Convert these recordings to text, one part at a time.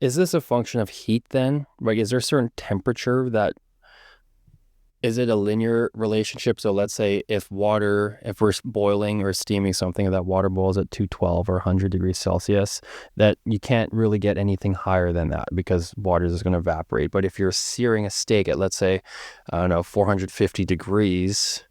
Is this a function of heat then? Like, is there a certain temperature that is it a linear relationship? So let's say if we're boiling or steaming something, that water boils at 212 or 100 degrees Celsius, that you can't really get anything higher than that because water is going to evaporate. But if you're searing a steak at, let's say, I don't know, 450 degrees,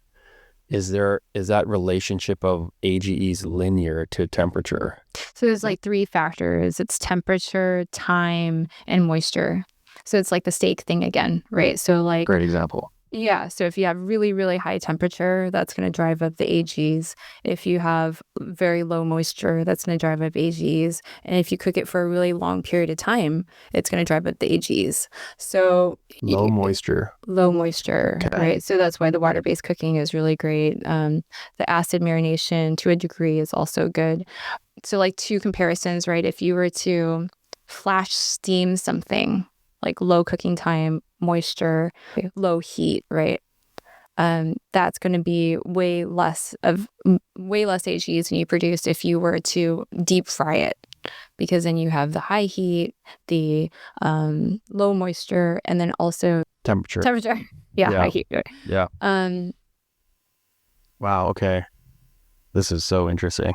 is that relationship of AGEs linear to temperature? So there's like three factors. It's temperature, time, and moisture. So it's like the steak thing again, right? So like, Great example. yeah, so if you have really, really high temperature, that's going to drive up the AGs. If you have very low moisture, that's going to drive up AGs. And if you cook it for a really long period of time, it's going to drive up the AGs. So Low moisture. low moisture, Okay. right? So that's why the water-based cooking is really great. The acid marination to a degree is also good. So like two comparisons, right? If you were to flash steam something, like low cooking time, moisture, low heat, right? That's going to be way less AGs than you produce if you were to deep fry it, because then you have the high heat, the low moisture, and then also Temperature. Yeah, Yeah. high heat. Yeah. Wow. Okay. This is so interesting.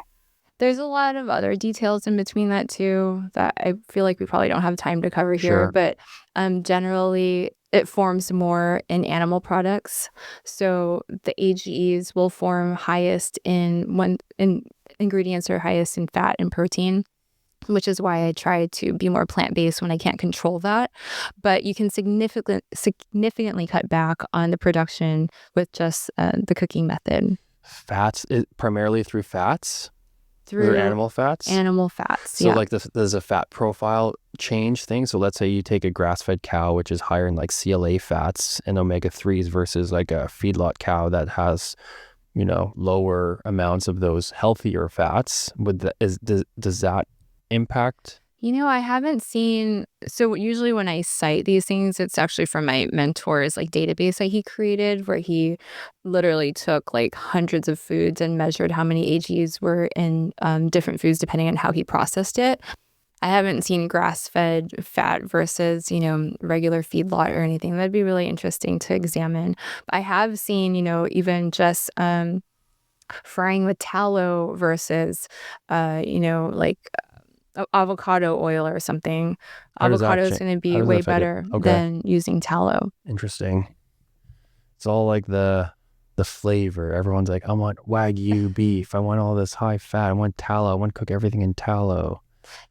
There's a lot of other details in between that too that I feel like we probably don't have time to cover here. Sure. But generally, it forms more in animal products. So the AGEs will form highest in ingredients are highest in fat and protein, which is why I try to be more plant-based when I can't control that. But you can significantly cut back on the production with just the cooking method. Fats, primarily through fats? Through animal fats? Animal fats, So yeah. like does a fat profile change things? So let's say you take a grass-fed cow, which is higher in like CLA fats and omega-3s versus like a feedlot cow that has, lower amounts of those healthier fats. Does that impact? I haven't seen, so usually when I cite these things, it's actually from my mentor's like database that he created, where he literally took like hundreds of foods and measured how many AGs were in different foods depending on how he processed it. I haven't seen grass-fed fat versus, regular feedlot or anything. That'd be really interesting to examine. I have seen, even just frying with tallow versus, like avocado oil or something. Avocado is going to be way better than using tallow. Interesting. It's all like the flavor. Everyone's like, I want Wagyu beef. I want all this high fat. I want tallow. I want to cook everything in tallow.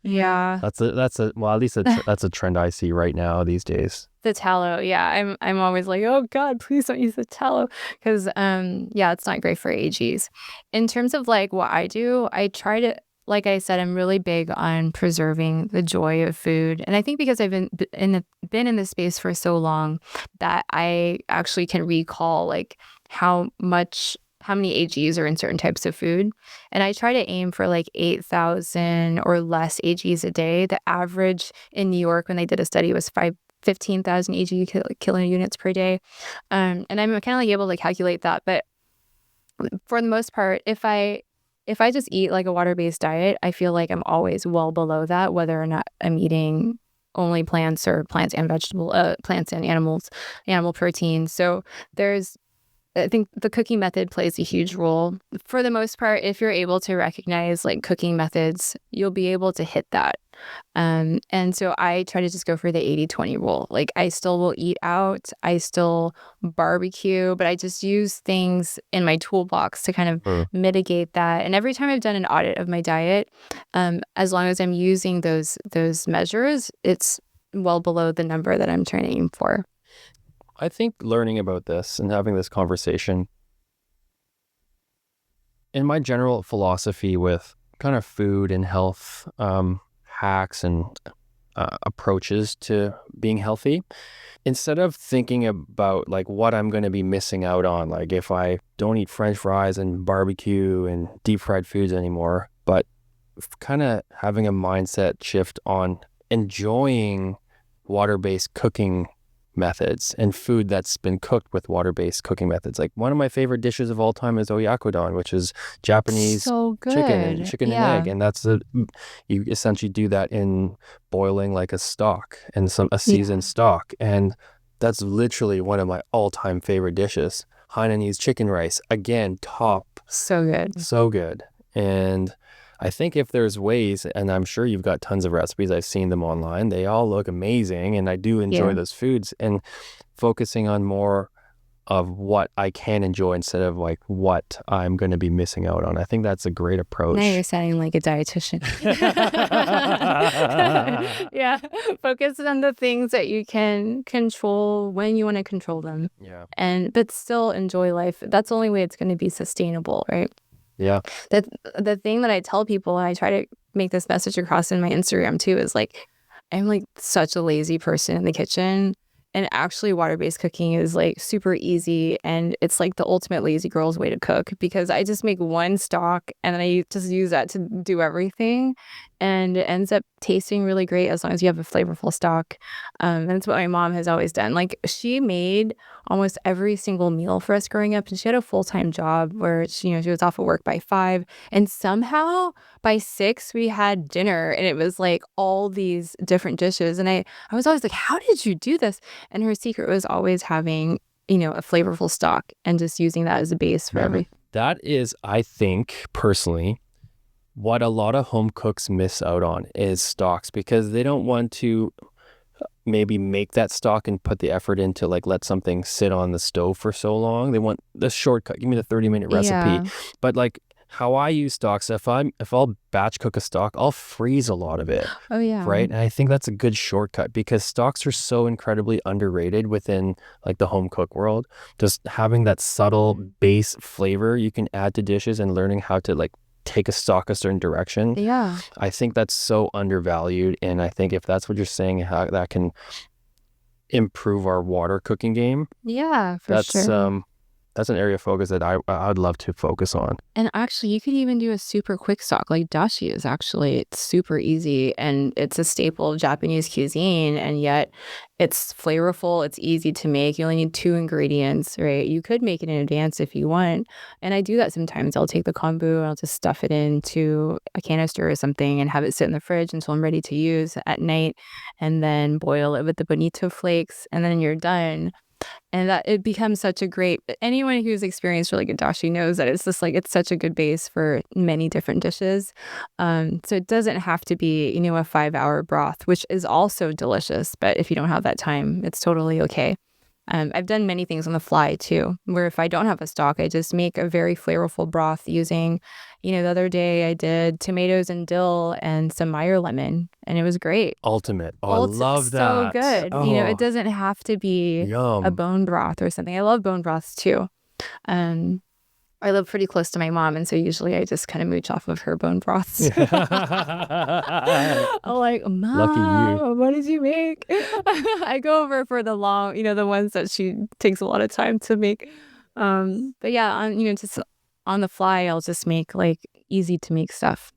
Yeah. At least that's a trend I see right now these days. The tallow, yeah. I'm always like, oh God, please don't use the tallow, because it's not great for AGs. In terms of like what I do, I try to, like I said, I'm really big on preserving the joy of food, and I think because I've been in the space for so long that I actually can recall like how many AGs are in certain types of food. And I try to aim for like 8,000 or less AGs a day. The average in New York when they did a study was 15,000 AG kilo units per day. And I'm kind of like able to calculate that. But for the most part, if I just eat like a water-based diet, I feel like I'm always well below that, whether or not I'm eating only plants or plants and plants and animal protein. So I think the cooking method plays a huge role. For the most part, if you're able to recognize like cooking methods, you'll be able to hit that. And so I try to just go for the 80-20 rule. Like I still will eat out, I still barbecue, but I just use things in my toolbox to kind of mitigate that. And every time I've done an audit of my diet, as long as I'm using those measures, it's well below the number that I'm trying to aim for. I think learning about this and having this conversation, in my general philosophy with kind of food and health hacks and approaches to being healthy, instead of thinking about like what I'm going to be missing out on, like if I don't eat French fries and barbecue and deep fried foods anymore, but kind of having a mindset shift on enjoying water-based cooking methods and food that's been cooked with water-based cooking methods. Like one of my favorite dishes of all time is oyakodon, which is Japanese So chicken and good. chicken and egg. Yeah. And you essentially do that in boiling like a stock and a Yeah. seasoned stock. And that's literally one of my all-time favorite dishes. Hainanese chicken rice, again, top. So good. So good. And I think if there's ways, and I'm sure you've got tons of recipes, I've seen them online, they all look amazing, and I do enjoy Yeah. those foods, and focusing on more of what I can enjoy instead of like what I'm going to be missing out on. I think that's a great Now approach. you're sounding like a dietitian. Yeah. Focus on the things that you can control when you want to control them. Yeah. But still enjoy life. That's the only way it's going to be sustainable, right? Yeah. The thing that I tell people, and I try to make this message across in my Instagram too, is like, I'm like such a lazy person in the kitchen. And actually, water-based cooking is like super easy, and it's like the ultimate lazy girl's way to cook, because I just make one stock and then I just use that to do everything, and it ends up tasting really great as long as you have a flavorful stock. And that's what my mom has always done. Like, she made almost every single meal for us growing up, and she had a full-time job where she was off of work by 5, and somehow by 6 we had dinner, and it was like all these different dishes, and I was always like, how did you do this? And her secret was always having, a flavorful stock and just using that as a base for everything. That is, I think, personally, what a lot of home cooks miss out on is stocks, because they don't want to maybe make that stock and put the effort into like let something sit on the stove for so long. They want the shortcut. Give me the 30-minute recipe. Yeah. But like how I use stocks, if I'll batch cook a stock, I'll freeze a lot of it. Oh, yeah. Right. And I think that's a good shortcut, because stocks are so incredibly underrated within like the home cook world. Just having that subtle base flavor you can add to dishes and learning how to like take a stock a certain direction. Yeah. I think that's so undervalued. And I think if that's what you're saying, how that can improve our water cooking game, Yeah, for sure. that's an area of focus that I'd love to focus on. And actually, you could even do a super quick stock. Like dashi is actually super easy, and it's a staple of Japanese cuisine, and yet it's flavorful. It's easy to make. You only need 2 ingredients, right? You could make it in advance if you want. And I do that sometimes. I'll take the kombu and I'll just stuff it into a canister or something and have it sit in the fridge until I'm ready to use at night, and then boil it with the bonito flakes, and then you're done. And that it becomes such a great, anyone who's experienced really good dashi knows that it's just like, it's such a good base for many different dishes. So it doesn't have to be, a 5-hour broth, which is also delicious. But if you don't have that time, it's totally okay. I've done many things on the fly too, where if I don't have a stock, I just make a very flavorful broth using, the other day I did tomatoes and dill and some Meyer lemon, and it was great. Ultimate. Oh, I love that. So good. Oh, It doesn't have to be yum. a bone broth or something. I love bone broths too. I live pretty close to my mom, and so usually I just kind of mooch off of her bone broths. I'm like, Mom, Lucky you. what did you make? I go over for the long, the ones that she takes a lot of time to make. But yeah, just on the fly, I'll just make like easy to make stuff.